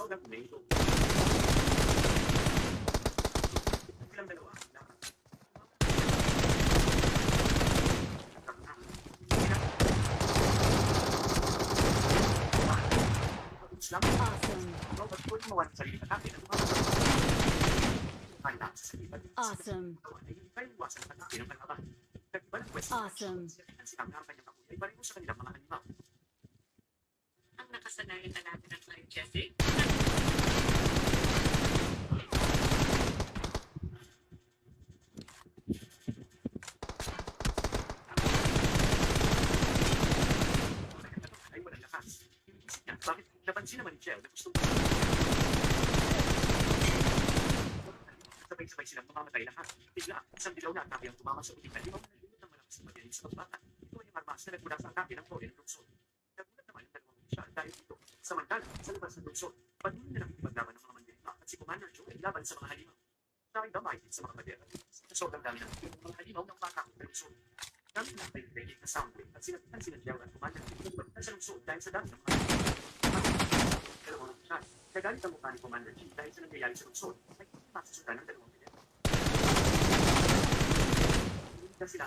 sobrang NATO. Bilang dalawa. Awesome. Awesome. Awesome. Ang nakasanayan na natin ng Clive Jesse. Ay walang lakas. Inisip niya, bakit napansin naman ni Chel na gusto sabay-sabay silang mamamatay lahat. Bigla, isang dilaw na atake ang tumama sa uting kalimaw na nalulot ng malakas na mabilis sa pagbata. Ito ay ang armas na nagmula sa atake ng Korean lungsod. Nagulat naman ang dalawang opisyal dahil dito. Samantala, sa labas ng lungsod, patuloy na nakikipaglaban ng mga mandirigma at si Commander Joe ay laban sa mga halimaw. Siya ay damahit sa mga bandera. Sa sobrang dami ng mga halimaw ng umakakot ng lungsod. Gamit lang tayo technique na sound wave at sinabitan sila Joe at Commander Joe balikan sa lungsod dahil sa dami ng mga dalawang opisyal. Nagalit ang mukha ni Commander G dahil sa nangyayari sa lungsod ay masusundan ng dalawang pinero. Hindi sila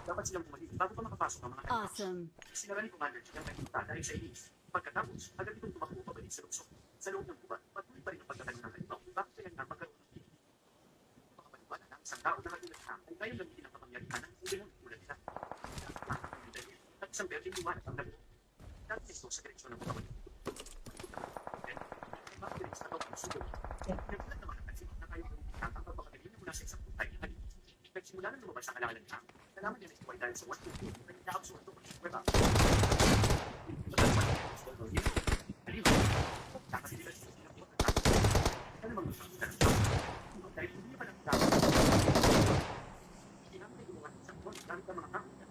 dapat silang bumalik bago pa makapasok ang mga halimaw. Awesome. Sinara ni Commander G ang kanyang dahil sa inis. Pagkatapos, agad itong tumakbo pabalik sa lungsod. Sa loob ng gubat, patuloy pa rin ang pagkakaroon ng halimaw. Bakit kaya nga magkaroon ng tigil? Makapaniwala na ang isang tao na katulad ka ay kayang gamitin ang kapangyarihan ng demonyo tulad nila. At isang berdeng liwanag ang nabuo. Dahil ito sa direksyon ng katawan. Bakit sa tawag ng sugo? Nagulat naman ang pansin na kayang gamitin ang pagpapagaling na mula sa isang putay na halip. Nagsimula na lumabas ang alangan ng tao. Nalaman niya na ito ay dahil sa 1-2-2 na inaabsorb ito ng weba. Dahil hindi pa lang tao. Hindi naman ay gumawa ng isang gamit ang mga tao.